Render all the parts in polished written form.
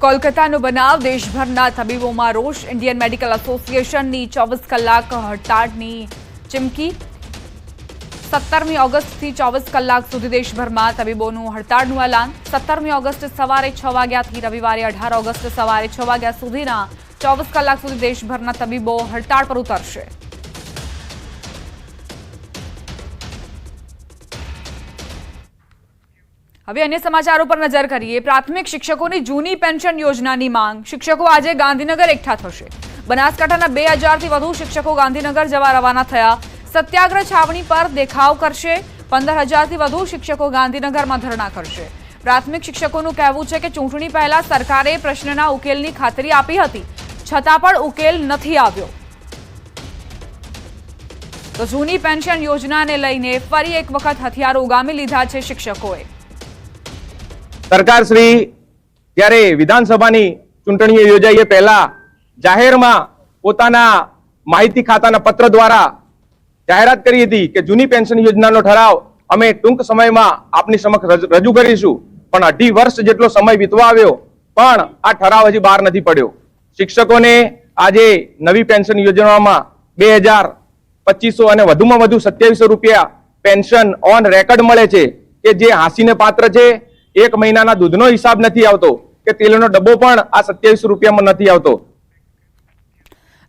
કોલકાતાનો બનાવ દેશભરના તબીબોમાં રોષ ઇન્ડિયન મેડિકલ એસોસિએશનની 24 કલાક હડતાળની ચીમકી 17મી ઓગસ્ટથી 24 કલાક સુધી દેશભરમાં તબીબોનું હડતાળનું એલાન 17મી ઓગસ્ટ સવારે 6 વાગ્યાથી રવિવારે 18 ઓગસ્ટ સવારે 6 વાગ્યા સુધીના 24 કલાક સુધી દેશભરના તબીબો હડતાળ પર ઉતરશે। હવે અન્ય સમાચારો પર નજર કરીએ। પ્રાથમિક શિક્ષકોની જૂની પેન્શન યોજનાની માંગ। શિક્ષકો આજે ગાંધીનગર એકઠા થશે। બનાસકાંઠાના 2000થી વધુ શિક્ષકો ગાંધીનગર જવા રવાના થયા। સત્યાગ્રહ છાવણી પર દેખાવ કરશે। 15000થી વધુ શિક્ષકો ગાંધીનગરમાં ધરણા કરશે। પ્રાથમિક શિક્ષકોનું કહેવું છે કે ચૂંટણી પહેલા સરકારે પ્રશ્નના ઉકેલની ખાતરી આપી હતી, છતાં પણ ઉકેલ નથી આવ્યો। તો જૂની પેન્શન યોજનાને લઈને ફરી એક વખત હથિયારો ઉગામી લીધા છે શિક્ષકોએ। सरकार श्री જ્યારે વિધાનસભાની ચૂંટણીઓ યોજાઈ પહેલા જાહેરમાં પોતાના માહિતી ખાતાના પત્ર દ્વારા જાહેરાત કરી હતી કે જૂની પેન્શન યોજનાનો ઠરાવ અમે ટૂંક સમયમાં આપની સમક્ષ રજૂ કરીશું, પણ 2.5 વર્ષ જેટલો સમય વીતવા આવ્યો પણ આ ઠરાવ હજી બહાર નથી પડ્યો। શિક્ષકોને આજે નવી પેન્શન યોજનામાં 2200 અને વધુમાં વધુ 2700 રૂપિયા પેન્શન ઓન રેકર્ડ મળે છે કે જે હાંસીને પાત્ર છે। 1 મહિનાના દૂધનો હિસાબ નથી આવતો કે તેલનો ડબ્બો પણ આ 2700 રૂપિયામાં નથી આવતો।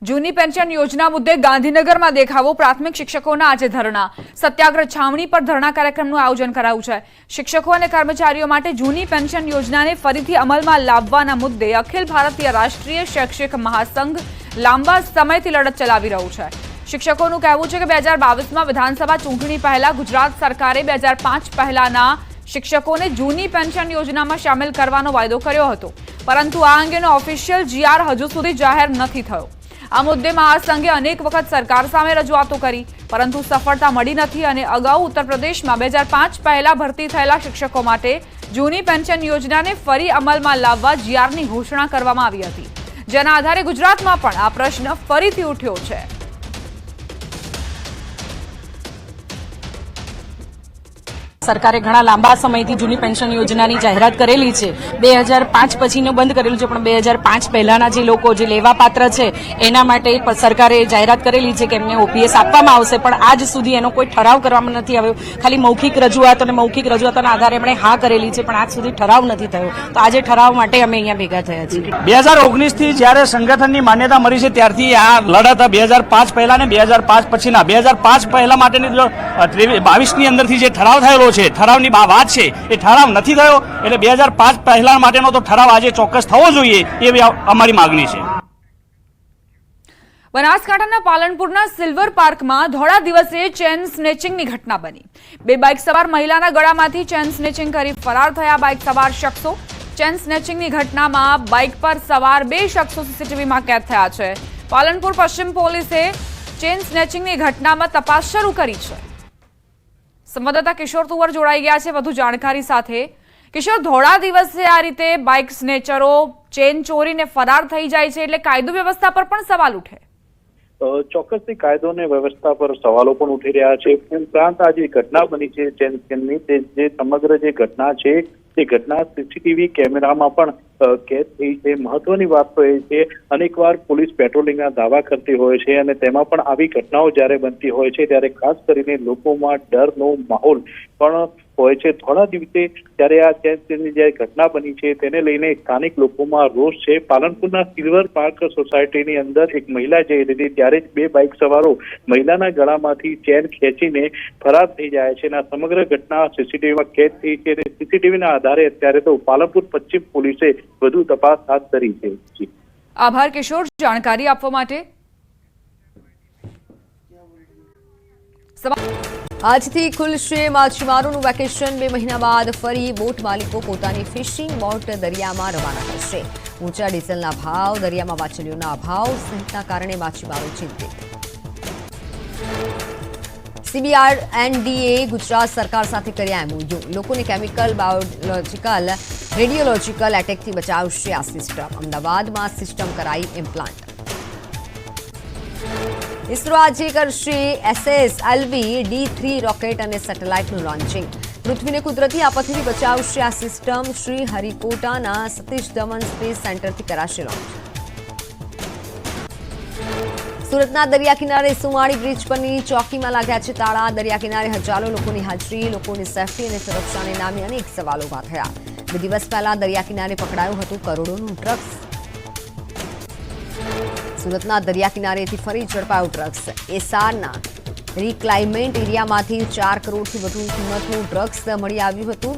જૂની પેન્શન યોજના મુદ્દે ગાંધીનગરમાં દેખાવો। પ્રાથમિક શિક્ષકોના આજે ધરણા। સત્યાગ્રહ છાવણી પર ધરણા કાર્યક્રમનું આયોજન કરાયું છે। શિક્ષકો અને કર્મચારીઓ માટે જૂની પેન્શન યોજનાને ફરીથી અમલમાં લાવવાના મુદ્દે અખિલ ભારતીય રાષ્ટ્રીય શૈક્ષિક મહાસંઘ લાંબા સમયથી લડત ચલાવી રહ્યું છે। શિક્ષકોનું કહેવું છે કે 2022માં વિધાનસભા ચૂંટણી પહેલા ગુજરાત સરકારે 2005 પહેલાના શિક્ષકોને જૂની પેન્શન યોજનામાં સામેલ કરવાનો વાયદો કર્યો હતો, પરંતુ આ અંગેનો ઓફિશિયલ જીઆર હજુ સુધી જાહેર નથી થયો। આ મુદ્દે મહાસંઘે અનેક વખત સરકાર સામે રજૂઆતો કરી, પરંતુ સફળતા મળી નથી અને અગાઉ ઉત્તર પ્રદેશમાં 2005 પહેલા ભરતી થયેલા શિક્ષકો માટે જૂની પેન્શન યોજનાને ફરી અમલમાં લાવવા જીઆરની ઘોષણા કરવામાં આવી હતી, જેના આધારે ગુજરાતમાં પણ આ પ્રશ્ન ફરીથી ઉઠ્યો છે। સરકારે ઘણા લાંબા સમયથી જૂની પેન્શન યોજનાની જાહેરાત કરેલી છે। 2005 પછીનું બંધ કરેલું છે, પણ 2005 પહેલાના જે લોકો જે લેવા પાત્ર છે એના માટે સરકારે જાહેરાત કરેલી છે કે એમને ઓપીએસ આપવામાં આવશે, પણ આજ સુધી એનો કોઈ ઠરાવ કરવામાં નથી આવ્યો। ખાલી મૌખિક રજૂઆત અને મૌખિક રજૂઆતોના આધારે એમણે હા કરેલી છે, પણ આજ સુધી ઠરાવ નથી થયો। તો આજે ઠરાવ માટે અમે અહીંયા ભેગા થયા છીએ। 2019 થી જ્યારે સંગઠનની માન્યતા મળી છે ત્યારથી આ લડત 2005 પહેલા ને 2005 પછીના 2005 પહેલા માટેની 22ની અંદરથી જે ઠરાવ થયેલો છે, ઠરાવની વાત છે, એ ઠરાવ નથી થયો, એટલે 2005 પહેલા માટેનો તો ઠરાવ આજે ચોક્કસ થવો જોઈએ એવી અમારી માંગણી છે। બનાસકાંઠાના પાલનપુરના સિલ્વર પાર્કમાં ધોળા દિવસે ચેન સ્નેચિંગની ઘટના બની। 2 બાઇક સવાર મહિલાના ગળામાંથી ચેન સ્નેચિંગ કરી ફરાર થયા બાઇક સવાર શખ્સો। ચેન સ્નેચિંગની ઘટનામાં બાઇક પર સવાર 2 શખ્સો સીસીટીવીમાં કેદ થયા છે। પાલનપુર પશ્ચિમ પોલીસે ચેન સ્નેચિંગની ઘટનામાં તપાસ શરૂ કરી છે। સંવાદદાતા કિશોર તુવર જોડાઈ ગયા છે વધુ જાણકારી સાથે। કિશોર, ધોળા દિવસે આ રીતે બાઇક સ્નેચરો ચેન ચોરીને ફરાર થઈ જાય છે, એટલે કાયદો વ્યવસ્થા પર પણ સવાલ ઉઠે। ચોક્કસથી કાયદો અને વ્યવસ્થા પર સવાલો પણ ઉઠી રહ્યા છે। ઉપરાંત આ જે ઘટના બની છે ચેન સ્કેનની, જે સમગ્ર જે ઘટના છે તે ઘટના સીસીટીવી કેમેરામાં પણ કેદ થઈ છે। મહત્વની વાત તો એ છે, અનેકવાર પોલીસ પેટ્રોલિંગના દાવા કરતી હોય છે અને તેમાં પણ આવી ઘટનાઓ જ્યારે બનતી હોય છે ત્યારે ખાસ કરીને લોકોમાં ડરનો માહોલ પણ હોય છે। થોડા દિવસે ત્યારે આ ચેનની જે ઘટના બની છે તેને લઈને સ્થાનિક લોકોમાં રોષ છે। પાલનપુરના સિલ્વર પાર્ક સોસાયટીની અંદર એક મહિલા જઈ રહી હતી, ત્યારે જ 2 બાઇક સવારો મહિલાના ગળામાંથી ચેન ખેંચીને ફરાર થઈ જાય છે અને આ સમગ્ર ઘટના સીસીટીવીમાં કેદ થઈ છે। સીસીટીવીના આધારે અત્યારે તો પાલનપુર પશ્ચિમ પોલીસે વધુ તપાસ હાથ ધરી છે। આભાર કિશોર, જાણકારી આપવા માટે। આજથી ખુલશે માછીમારોનું વેકેશન। 2 મહિના બાદ ફરી બોટ માલિકો પોતાની ફિશિંગ બોટ દરિયામાં રવાના કરશે। ઊંચા ડીઝલના ભાવ, દરિયામાં માછલીઓના અભાવ સહિતના કારણે માછીમારો ચિંતિત। CBRNDA ગુજરાત સરકાર સાથે કર્યા MOU। લોકોને કેમિકલ, બાયોલોજીકલ, રેડિયોલોજીકલ એટેકથી બચાવશે આ સિસ્ટમ। અમદાવાદમાં સિસ્ટમ કરાઈ ઇમ્પ્લાન્ટ। ઇસરો આજે કરશે SSLV D3 રોકેટ અને સેટેલાઇટનું લોન્ચિંગ। પૃથ્વીને કુદરતી આપત્તિથી બચાવશે આ સિસ્ટમ. શ્રી હરિકોટાના સતીશ ધવન સ્પેસ સેન્ટરથી કરાશે લોન્ચ. સુરતના દરિયા કિનારે સુવાણી બ્રિજ પરની ચોકીમાં લાગ્યા છે તાળા. દરિયા કિનારે હજારો લોકોની હાજરી. લોકોની સેફટી અને સુરક્ષાને નામે અનેક સવાલો ઉભા થયા. 2 દિવસ પહેલા દરિયા કિનારે પકડાયું હતું કરોડોનું ડ્રગ્સ. સુરતના દરિયા કિનારેથી ફરી ઝડપાયું ડ્રગ્સ. એસારના રિક્લાઇમેન્ટ એરિયામાંથી 4 કરોડથી વધુ કિંમતનું ડ્રગ્સ મળી આવ્યું હતું.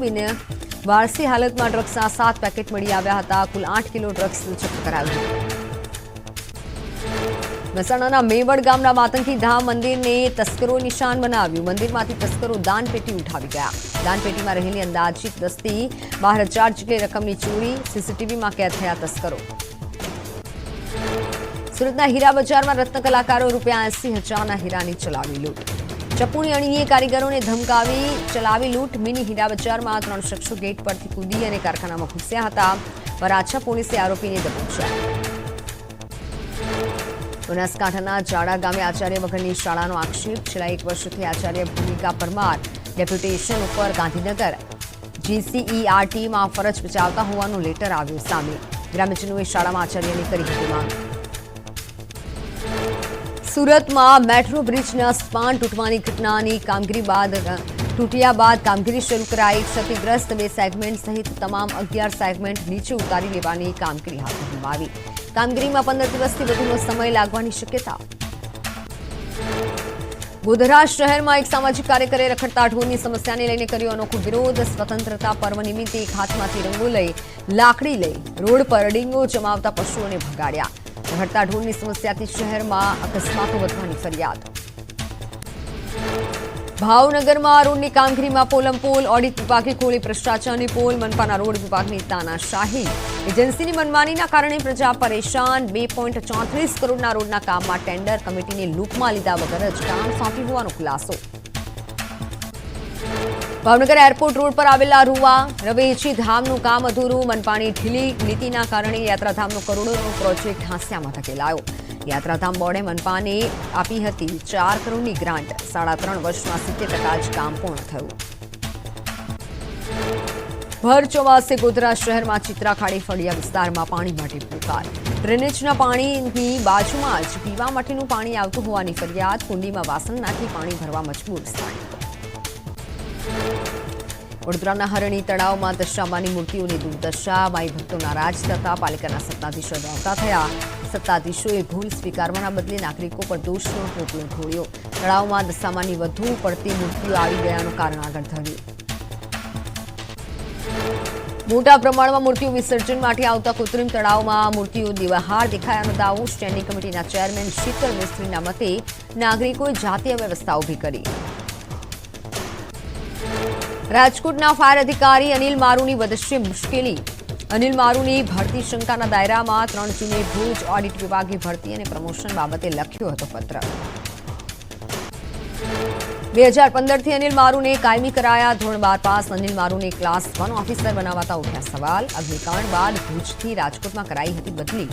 વારસી હાલતમાં ડ્રગ્સના 7 પેકેટ મળી આવ્યા હતા. કુલ 8 કિલો ડ્રગ્સ જપ્ત કરાયું હતું. મહેસાણાના મેવડ ગામના માતંકી ધામ મંદિરને તસ્કરો નિશાન બનાવ્યું. મંદિરમાંથી તસ્કરો દાનપેટી ઉઠાવી ગયા. દાનપેટીમાં રહેલી અંદાજિત 10 થી 12,000 જેટલી રકમની ચોરી. સીસીટીવીમાં કેદ થયા તસ્કરો. સુરતના હીરા બજારમાં રત્ન કલાકારો ₹80,000ના હીરાની ચલાવી લૂંટ. ચપ્પુની અણીએ કારીગરોને ધમકાવી ચલાવી લૂંટ. મિની હીરા બજારમાં 3 શખ્સો ગેટ પરથી કૂદી અને કારખાનામાં ઘૂસ્યા હતા. વરાછા પોલીસે આરોપીને દબોચ્યા. બનાસકાંઠાના જાડા ગામે આચાર્ય વગરની શાળાનો આક્ષેપ. છેલ્લા 1 વર્ષથી આચાર્ય ભૂમિકા પરમાર ડેપ્યુટેશન ઉપર ગાંધીનગર GCERTમાં ફરજ બજાવતા હોવાનું લેટર આવ્યું સામે. ગ્રામ્યજનોએ શાળામાં આચાર્યની કરી હતી માંગ. સુરતમાં મેટ્રો બ્રિજના સ્પાન તૂટવાની ઘટનાની કામગીરી બાદ કામગીરી શરૂ કરાઈ. ક્ષતિગ્રસ્ત 2 સેગમેન્ટ સહિત તમામ 11 સેગમેન્ટ નીચે ઉતારી લેવાની કામગીરી હાથ ધરવામાં આવી. કામગીરીમાં 15 દિવસથી વધુનો સમય લાગવાની શક્યતા. ગોધરા શહેરમાં એક સામાજિક કાર્યકરે રખડતા ઢોરની સમસ્યાને લઈને કર્યો અનોખો વિરોધ. સ્વતંત્રતા પર્વ નિમિત્તે એક હાથમાંથી રંગો લઈ લાકડી લઈ રોડ પર ડીંગો જમાવતા પશુઓને ભગાડ્યા. રખડતા ઢોરની સમસ્યાથી શહેરમાં અકસ્માતો વધવાની ફરિયાદ. ભાવનગરમાં રોડની કામગીરીમાં પોલમપોલ. ઓડિટ વિભાગે ખોલી ભ્રષ્ટાચારની પોલ. મનપાના રોડ વિભાગની તાનાશાહી. એજન્સીની મનમાનીના કારણે પ્રજા પરેશાન. 2.34 કરોડના રોડના કામમાં ટેન્ડર કમિટીને લૂપમાં લીધા વગર જ કામ સોંપ્યું હોવાનો ખુલાસો. ભાવનગર એરપોર્ટ રોડ પર આવેલા રૂવા રવેચી ધામનું કામ અધૂરું. મનપાની ઢીલી નીતિના કારણે યાત્રાધામનો કરોડોનો પ્રોજેક્ટ હાંસિયામાં ધકેલાયો. યાત્રાધામ બોર્ડે મનપાને આપી હતી 4 કરોડની ગ્રાન્ટ. 3.5 વર્ષમાં 70% જ કામ પૂર્ણ થયું. ભર ચોમાસે ગોધરા શહેરમાં ચિત્રાખાડી ફળિયા વિસ્તારમાં પાણી માટે પુકાર. ડ્રેનેજના પાણીની બાજુમાં જ પીવા માટેનું પાણી આવતું હોવાની ફરિયાદ. કુંડીમાં વાસણ નાખી પાણી ભરવા મજબૂર સ્થાનિકો. વડોદરાના હરણી તળાવમાં દશામાની મૂર્તિઓની દુર્દશા. માઈ ભક્તો નારાજ થતા પાલિકાના સત્તાધીશો દોડતા થયા. સત્તાધીશોએ ભૂલ સ્વીકારવાના બદલે નાગરિકો પર દોષનો ટોપલો ઢોળ્યો. તળાવમાં દશામાની વધુ પડતી મૂર્તિઓ આવી ગયાનું કારણ આગળ ધર્યું. મોટા પ્રમાણમાં મૂર્તિઓ વિસર્જન માટે આવતા કૃત્રિમ તળાવમાં મૂર્તિઓ બહાર દેખાયાનો દાવો. સ્ટેન્ડિંગ કમિટીના ચેરમેન શીતલ મિસ્ત્રીના મતે નાગરિકોએ જાતીય વ્યવસ્થા ઊભી કરી. રાજકોટના ફાયર અધિકારી અનિલ મારુની વધશે મુશ્કેલી. અનિલ મારુની ભરતી શંકાના દાયરામાં 3 જૂને ભુજ ઓડિટ વિભાગે ભરતી અને પ્રમોશન બાબતે લખ્યો હતો પત્ર. 2015થી અનિલ મારુને કાયમી કરાયા. ધોરણ 12 પાસ અનિલ મારુને ક્લાસ 1 ઓફિસર બનાવાતા ઉઠ્યા સવાલ. અગ્નિકાંડ બાદ ભુજથી રાજકોટમાં કરાઈ હતી બદલી.